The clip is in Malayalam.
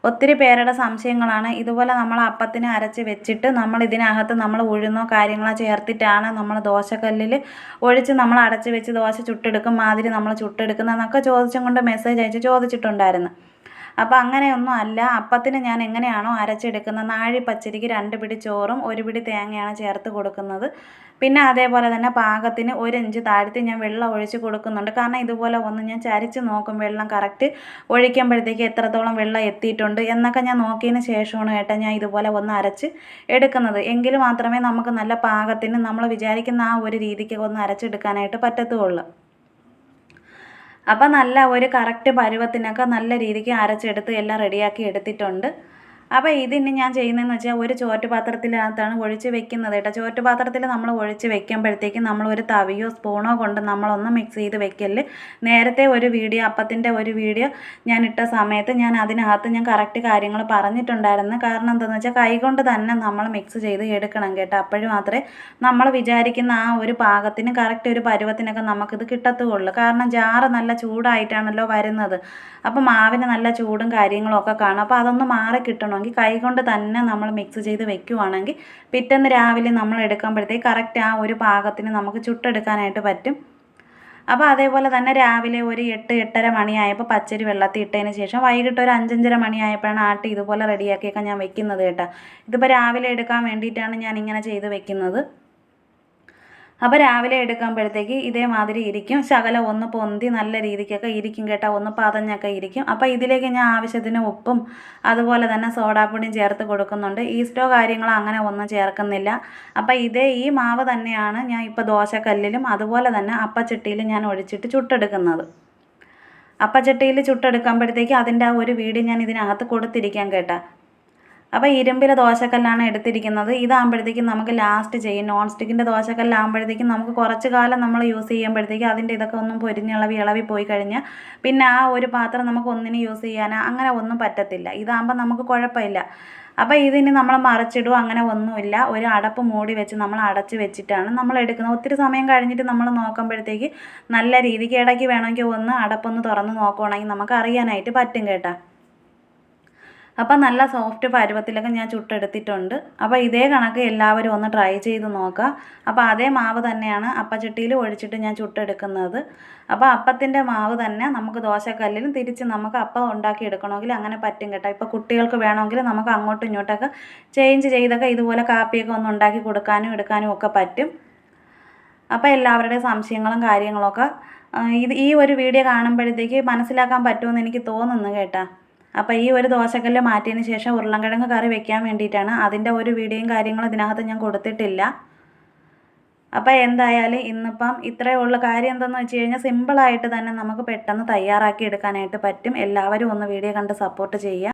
ഒത്തിരി പേരുടെ സംശയങ്ങളാണ്. ഇതുപോലെ നമ്മൾ അപ്പത്തിന് അരച്ച് വെച്ചിട്ട് നമ്മൾ ഇതിനകത്ത് നമ്മൾ ഉഴുന്നോ കാര്യങ്ങളോ ചേർത്തിട്ടാണ് നമ്മൾ ദോശക്കല്ലിൽ ഒഴിച്ച് നമ്മൾ അടച്ച് വെച്ച് ദോശ ചുട്ടെടുക്കും മാതിരി നമ്മൾ ചുട്ടെടുക്കുന്നതെന്നൊക്കെ ചോദിച്ചും കൊണ്ട് മെസ്സേജ് അയച്ച് ചോദിച്ചിട്ടുണ്ടായിരുന്നു. അപ്പോൾ അങ്ങനെയൊന്നും അല്ല. അപ്പത്തിന് ഞാൻ എങ്ങനെയാണോ അരച്ചെടുക്കുന്നത്, നാഴി പച്ചരിക്ക് 2 പിടി ചോറും 1 പിടി തേങ്ങയാണ് ചേർത്ത് കൊടുക്കുന്നത്. പിന്നെ അതേപോലെ തന്നെ പാകത്തിന് 1 ഇഞ്ച് താഴ്ത്തി ഞാൻ വെള്ളം ഒഴിച്ച് കൊടുക്കുന്നുണ്ട്. കാരണം ഇതുപോലെ ഒന്ന് ഞാൻ ചരിച്ച് നോക്കും വെള്ളം കറക്റ്റ് ഒഴിക്കുമ്പോഴത്തേക്ക് എത്രത്തോളം വെള്ളം എത്തിയിട്ടുണ്ട് എന്നൊക്കെ ഞാൻ നോക്കിയതിന് ശേഷമാണ് കേട്ടോ ഞാൻ ഇതുപോലെ ഒന്ന് അരച്ച് എടുക്കുന്നത്. എങ്കിൽ മാത്രമേ നമുക്ക് നല്ല പാകത്തിന് നമ്മൾ വിചാരിക്കുന്ന ആ ഒരു രീതിക്ക് ഒന്ന് അരച്ചെടുക്കാനായിട്ട് പറ്റത്തുള്ളൂ. അപ്പോൾ നല്ല ഒരു കറക്റ്റ് പരുവത്തിനൊക്കെ നല്ല രീതിക്ക് അരച്ചെടുത്ത് എല്ലാം റെഡിയാക്കി എടുത്തിട്ടുണ്ട്. അപ്പോൾ ഇതിന് ഞാൻ ചെയ്യുന്നതെന്ന് വെച്ചാൽ ഒരു ചോറ്റുപാത്രത്തിനകത്താണ് ഒഴിച്ച് വെക്കുന്നത് കേട്ടോ. ചോറ്റുപാത്രത്തിൽ നമ്മൾ ഒഴിച്ച് വെക്കുമ്പോഴത്തേക്കും നമ്മൾ ഒരു തവിയോ സ്പൂണോ കൊണ്ട് നമ്മളൊന്ന് മിക്സ് ചെയ്ത് വെക്കല്. നേരത്തെ ഒരു വീഡിയോ അപ്പത്തിൻ്റെ ഒരു വീഡിയോ ഞാൻ ഇട്ട സമയത്ത് ഞാൻ അതിനകത്ത് ഞാൻ കറക്റ്റ് കാര്യങ്ങൾ പറഞ്ഞിട്ടുണ്ടായിരുന്നു. കാരണം എന്താണെന്ന് വെച്ചാൽ കൈകൊണ്ട് തന്നെ നമ്മൾ മിക്സ് ചെയ്ത് എടുക്കണം കേട്ടോ. അപ്പോഴും മാത്രമേ നമ്മൾ വിചാരിക്കുന്ന ആ ഒരു പാകത്തിന് കറക്റ്റ് ഒരു പരുവത്തിനൊക്കെ നമുക്കിത് കിട്ടത്തുള്ളൂ. കാരണം ജാറ് നല്ല ചൂടായിട്ടാണല്ലോ വരുന്നത്. അപ്പോൾ മാവിന് നല്ല ചൂടും കാര്യങ്ങളും ഒക്കെ കാണും. അപ്പോൾ അതൊന്ന് മാറി കിട്ടണമെങ്കിൽ കൈകൊണ്ട് തന്നെ നമ്മൾ മിക്സ് ചെയ്ത് വെക്കുവാണെങ്കിൽ പിറ്റേന്ന് രാവിലെ നമ്മൾ എടുക്കുമ്പോഴത്തേക്ക് കറക്റ്റ് ആ ഒരു പാകത്തിന് നമുക്ക് ചുട്ടെടുക്കാനായിട്ട് പറ്റും. അപ്പോൾ അതേപോലെ തന്നെ രാവിലെ ഒരു 8-8:30 മണിയായപ്പോൾ പച്ചരി വെള്ളത്തിൽ ഇട്ടതിന് ശേഷം വൈകിട്ട് ഒരു 5-5:30 മണിയായപ്പോഴാണ് ആട്ടി ഇതുപോലെ റെഡിയാക്കിയൊക്കെ ഞാൻ വെക്കുന്നത് കേട്ടോ. ഇതിപ്പോൾ രാവിലെ എടുക്കാൻ വേണ്ടിയിട്ടാണ് ഞാൻ ഇങ്ങനെ ചെയ്ത് വെക്കുന്നത്. അപ്പോൾ രാവിലെ എടുക്കുമ്പോഴത്തേക്ക് ഇതേമാതിരി ഇരിക്കും. ശകലം ഒന്ന് പൊന്തി നല്ല രീതിക്കൊക്കെ ഇരിക്കും കേട്ടോ. ഒന്ന് പതഞ്ഞൊക്കെ ഇരിക്കും. അപ്പോൾ ഇതിലേക്ക് ഞാൻ ആവശ്യത്തിന് ഉപ്പും അതുപോലെ തന്നെ സോഡാപ്പൊടിയും ചേർത്ത് കൊടുക്കുന്നുണ്ട്. ഈസ്റ്റോ കാര്യങ്ങളോ അങ്ങനെ ഒന്നും ചേർക്കുന്നില്ല. അപ്പോൾ ഈ മാവ് തന്നെയാണ് ഞാൻ ഇപ്പോൾ ദോശക്കല്ലിലും അതുപോലെ തന്നെ അപ്പച്ചട്ടിയിലും ഞാൻ ഒഴിച്ചിട്ട് ചുട്ടെടുക്കുന്നത്. അപ്പച്ചട്ടിയിൽ ചുട്ടെടുക്കുമ്പോഴത്തേക്ക് അതിൻ്റെ ആ ഒരു വീഡിയോ ഞാൻ ഇതിനകത്ത് കൊടുത്തിരിക്കാം കേട്ടോ. അപ്പോൾ ഇരുമ്പിലെ ദോശക്കല്ലാണ് എടുത്തിരിക്കുന്നത്. ഇതാകുമ്പോഴത്തേക്കും നമുക്ക് ലാസ്റ്റ് ചെയ്യും. നോൺ സ്റ്റിക്കിൻ്റെ ദോശക്കല്ലാകുമ്പോഴത്തേക്കും നമുക്ക് കുറച്ച് കാലം നമ്മൾ യൂസ് ചെയ്യുമ്പോഴത്തേക്കും അതിൻ്റെ ഇതൊക്കെ ഒന്നും ഇളവി പോയി കഴിഞ്ഞാൽ പിന്നെ ആ ഒരു പാത്രം നമുക്ക് ഒന്നിനും യൂസ് ചെയ്യാനോ അങ്ങനെ ഒന്നും പറ്റത്തില്ല. ഇതാകുമ്പോൾ നമുക്ക് കുഴപ്പമില്ല. അപ്പോൾ ഇതിന് നമ്മൾ മറിച്ചിടുക അങ്ങനെ ഒന്നുമില്ല. ഒരു അടപ്പ് മൂടി വെച്ച് നമ്മൾ അടച്ച് വെച്ചിട്ടാണ് നമ്മൾ എടുക്കുന്നത്. ഒത്തിരി സമയം കഴിഞ്ഞിട്ട് നമ്മൾ നോക്കുമ്പോഴത്തേക്ക് നല്ല രീതിക്ക് ഇടയ്ക്ക് വേണമെങ്കിൽ ഒന്ന് അടപ്പൊന്ന് തുറന്ന് നോക്കുകയാണെങ്കിൽ നമുക്ക് അറിയാനായിട്ട് പറ്റും കേട്ടോ. അപ്പോൾ നല്ല സോഫ്റ്റ് പരുവത്തിലൊക്കെ ഞാൻ ചുട്ടെടുത്തിട്ടുണ്ട്. അപ്പോൾ ഇതേ കണക്ക് എല്ലാവരും ഒന്ന് ട്രൈ ചെയ്ത് നോക്കുക. അപ്പോൾ അതേ മാവ് തന്നെയാണ് അപ്പച്ചട്ടിയിൽ ഒഴിച്ചിട്ട് ഞാൻ ചുട്ടെടുക്കുന്നത്. അപ്പോൾ അപ്പത്തിൻ്റെ മാവ് തന്നെ നമുക്ക് ദോശക്കല്ലിലും തിരിച്ച് നമുക്ക് അപ്പം ഉണ്ടാക്കി എടുക്കണമെങ്കിൽ അങ്ങനെ പറ്റും കേട്ടോ. ഇപ്പോൾ കുട്ടികൾക്ക് വേണമെങ്കിൽ നമുക്ക് അങ്ങോട്ടും ഇങ്ങോട്ടൊക്കെ ചേഞ്ച് ചെയ്തൊക്കെ ഇതുപോലെ കാപ്പിയൊക്കെ ഒന്ന് ഉണ്ടാക്കി കൊടുക്കാനും എടുക്കാനും ഒക്കെ പറ്റും. അപ്പോൾ എല്ലാവരുടെയും സംശയങ്ങളും കാര്യങ്ങളൊക്കെ ഈ ഒരു വീഡിയോ കാണുമ്പോഴത്തേക്ക് മനസ്സിലാക്കാൻ പറ്റുമെന്ന് എനിക്ക് തോന്നുന്നു കേട്ടോ. അപ്പോൾ ഈ ഒരു ദോശക്കല്ല് മാറ്റിയതിന് ശേഷം ഉരുളൻകിഴങ്ങ് കറി വെക്കാൻ വേണ്ടിയിട്ടാണ്. അതിൻ്റെ ഒരു വീഡിയോയും കാര്യങ്ങളും ഇതിനകത്ത് ഞാൻ കൊടുത്തിട്ടില്ല. അപ്പോൾ എന്തായാലും ഇന്നിപ്പം ഇത്രയേ ഉള്ള കാര്യം എന്താണെന്ന് വെച്ച് കഴിഞ്ഞാൽ സിമ്പിളായിട്ട് തന്നെ നമുക്ക് പെട്ടെന്ന് തയ്യാറാക്കി എടുക്കാനായിട്ട് പറ്റും. എല്ലാവരും ഒന്ന് വീഡിയോ കണ്ട് സപ്പോർട്ട് ചെയ്യുക.